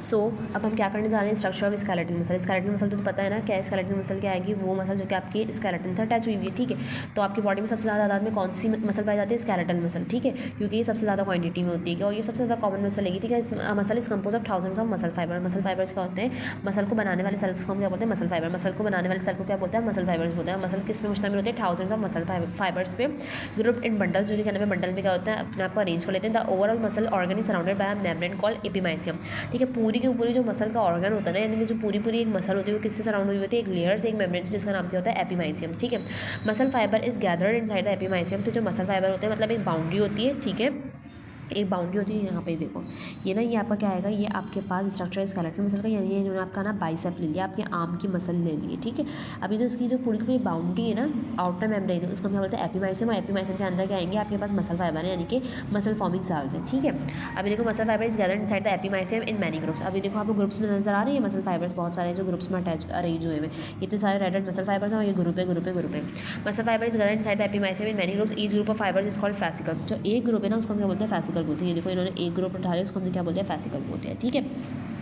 सो अब हम क्या करने जा रहे हैं, structure of skeletal muscle. Skeletal muscle तो पता है ना क्या है, स्केलेटल मसल क्या आएगी, वो मसल जो कि आपकी स्केलेटन से अटैच हुई है, ठीक है। तो आपकी बॉडी में सबसे ज़्यादा तादाद में कौन सी मसल पाई जाती है, स्केलेटल मसल, ठीक है, क्योंकि ये सबसे ज़्यादा क्वांटिटी में होती है और ये सबसे ज़्यादा कॉमन मसल है, ठीक है। Muscle is compose of thousands of muscle fibre. Muscle fibres क्या होते हैं, मसल को बनाने वाले सेल्स को हम क्या बोलते हैं, मसल फाइबर। मसल को बनाने वाले सेल को क्या बोलते हैं, मसल फाइबर्स बोलते हैं। मसल किस में मुश्तमिल होते हैं, थाउजेंड्स ऑफ मसल फाइबर्स पे, ग्रुप इन बंडल, जो कि कहने में बंडल में क्या होता है, अपने आपको अरेंज कर लेते हैं। The overall muscle organ is surrounded by a membrane called epimysium, ठीक है। पूरी की पूरी जो मसल का ऑर्गन होता है ना, यानी कि जो पूरी पूरी एक मसल होती है वो किससे सराउंड हुई होती है, एक लेयर से, एक मेम्ब्रेन से, जिसका नाम क्या होता है, एपिमाइसियम, ठीक है। Muscle fibre is gathered inside the epimysium. तो जो मसल फाइबर होते हैं मतलब एक बाउंड्री होती है, ठीक है, एक बाउंड्री होती है। यहाँ पे देखो ये ना, ये आपका क्या आएगा, ये आपके पास स्ट्रक्चर स्केलेटल मसल का, यानी ये इन्होंने आपका ना बाइसेप ले लिया, आपके आर्म की मसल ले ली है, ठीक है। अभी जो इसकी जो पूरी की पूरी बाउंड्री है ना, आउटर मेम्ब्रेन है, उसको हम क्या बोलते हैं, एपिमाइसियम। और एपिमाइसियम के अंदर क्या आएंगे, आपके पास मसल फाइबर है, यानी कि मसल फॉर्मिंग सेल्स है, ठीक है। अभी देखो muscle fibre is gathered inside the epimysium in many groups. अभी देखो आपको ग्रुप्स में नजर आ रही है मसल फाइबर्स, बहुत सारे जो ग्रुप्स में अटैच अरेंज हुए हैं, इतने सारे रेड मसल फाइबर्स हैं और ये ग्रुप है, ग्रुप है, ग्रुप है। Muscle fibre is gathered inside the epimysium in many groups, each group of fibres is called fascicle. जो एक ग्रुप है ना उसको हम क्या बोलते हैं, फैसिकल बोलते हैं। ये देखो इन्होंने एक ग्रुप उठा लिया, उसको हम क्या बोलते हैं, फैसिकल बोलते हैं, ठीक है।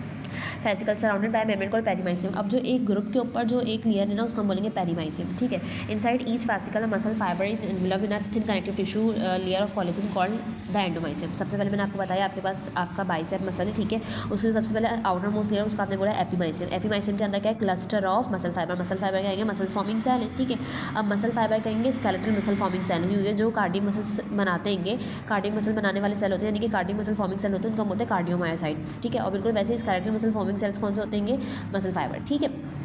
Fascicle surrounded by membrane called perimysium. अब जो एक ग्रुप के ऊपर जो एक लेयर है ना उसको हम बोलेंगे पेरीमाइसियम, ठीक है। Inside each fascicle muscle fibre is involved in a thin connective tissue layer of collagen called the endomysium. सबसे पहले मैंने आपको बताया आपके पास आपका बाइसेप मसल है, ठीक है, उसके सबसे पहले आउटर मोस्ट लेयर उसका आपने बोला एपिमाइसियम। एपिमाइसियम के अंदर क्या है, cluster of muscle fibre. Muscle fibre क्या है, मसल फॉर्मिंग सेल है, ठीक है। अब मसल फाइबर कहेंगे स्केलेटल मसल फॉर्मिंग सेल है, जो कार्डियक मसल्स बनाते हैं, कार्डियक मसल बनाने वाले सेल होते हैं, यानी कि कार्डियक मसल फॉर्मिंग सेल होते हैं, उनको बोलते हैं कार्डियोमायोसाइट्स, ठीक है। और बिल्कुल वैसे ही स्केलेटल मसल फॉर्मिंग सेल्स कौन से होते हैं, मसल फाइबर, ठीक है।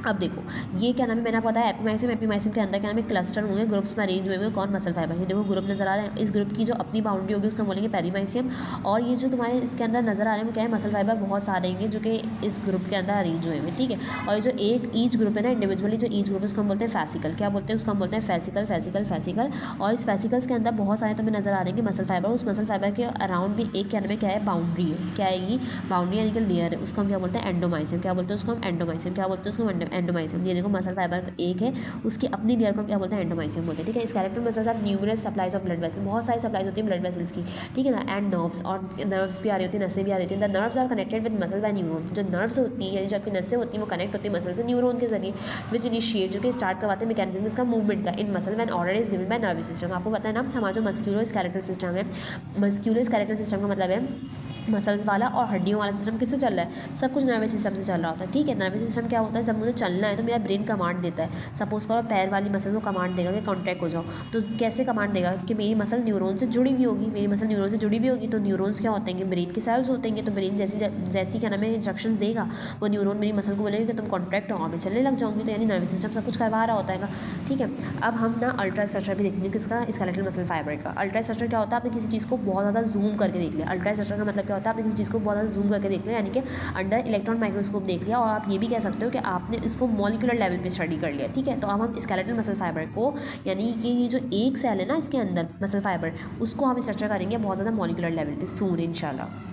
अब देखो ये क्या नाम है, मैंने आपको बताया एपिमाइसियम। एपिमाइसियम के अंदर क्या नाम है, क्लस्टर होंगे, ग्रुप्स में अरेंज हुए हुए कौन, मसल फाइबर। ये देखो ग्रुप नजर आ रहे हैं, इस ग्रुप की जो अपनी बाउंड्री होगी उसका बोलेंगे पेरीमाइसियम। और ये जो तुम्हारे इसके अंदर नजर आ रहे हैं वो क्या है, मसल फाइबर बहुत सारे हैं जो कि इस ग्रुप के अंदर अरेंज हुए हैं, ठीक है। और ये जो एक ईच ग्रुप है ना, इंडिविजुअली जो ईच ग्रुप है उसको हम बोलते हैं फैसिकल। क्या बोलते हैं, उसको हम बोलते हैं फैसिकल, फैसिकल, फैसिकल। और इस फैसिकल्स के अंदर बहुत सारे तुम्हें नजर आ रहे हैं मसल फाइबर। उस मसल फाइबर के अराउंड भी एक क्या नाम है, क्या है, बाउंड्री है। क्या आएगी, बाउंड्री यानी कि लेयर है, उसको हम क्या बोलते हैं, एंडोमाइसियम। क्या बोलते हैं उसको हम, एंडोमाइसियम। क्या बोलते हैं उसको, एंडोमाइसियम। ये देखो मसल फाइबर एक है, उसकी अपनी लेयर को हम क्या बोलते हैं, एंडोमाइसियम बोलते हैं, ठीक है। Skeletal muscles are numerous supplies of blood vessel, बहुत सारी सप्लाईज होती है ब्लड वेसल्स की, ठीक है ना। एंड नर्व्स, और नर्व्स भी आ रही होती है, नसें भी आ रही होती हैं। The nerves are connected with muscle by neuron. जो नर्व्स होती हैं यानी जो आपकी नसें होती हैं वो कनेक्ट होती है मसल से न्यूरॉन के जरिए, विच इनिशिएट, जो कि स्टार्ट करवाते हैं मैकेनिज्म इसका मूवमेंट का, in muscle when order is given by nervous system. आपको पता है ना हमारा जो मस्क्यूलो स्केलेटल सिस्टम है, मस्क्यूलो स्केलेटल सिस्टम का मतलब है मसल्स वाला और हड्डियों वाला सिस्टम किससे चल रहा है, सब कुछ नर्वस सिस्टम से चल रहा होता है, ठीक है। नर्वस सिस्टम क्या होता है, जब मुझे चलना है तो मेरा ब्रेन कमांड देता है। सपोज करो पैर वाली मसल को कमांड देगा कि कॉन्ट्रैक्ट हो जाओ, तो कैसे कमांड देगा कि मेरी मसल न्यूरॉन से जुड़ी हुई होगी, मेरी मसल न्यूरॉन से जुड़ी हुई होगी। तो न्यूरॉन्स क्या होते हैं, ब्रेन के सेल्स होते हैं। तो ब्रेन जैसी क्या नाम है इंस्ट्रक्शन देगा, वो न्यूरॉन मेरी मसल को बोलेगा कि तुम कॉन्ट्रैक्ट हो, मैं चलने लग जाऊँगी। तो यानी नर्वस सिस्टम सब कुछ करवा रहा होता है, ठीक है। अब हम ना अल्ट्रा स्ट्रक्चर भी देखेंगे किसका, स्केलेटल मसल फाइबर का। अल्ट्रा स्ट्रक्चर क्या होता है, आपने किसी चीज़ को बहुत ज़्यादा जूम करके देख लिया। अल्ट्रा स्ट्रक्चर का मतलब क्या होता है, आपने किसी चीज़ को बहुत ज़्यादा जूम करके देख लिया, यानी कि अंडर इलेक्ट्रॉन माइक्रोस्कोप देख लिया। और आप ये भी कह सकते हो कि आपने इसको मॉलिक्यूलर लेवल पे स्टडी कर लिया, ठीक है। तो अब हम स्केलेटल मसल फाइबर को, यानी कि ये जो एक सेल है ना इसके अंदर मसल फाइबर, उसको हम स्ट्रक्चर करेंगे बहुत ज़्यादा मॉलिक्यूलर लेवल पे सून इंशाल्लाह।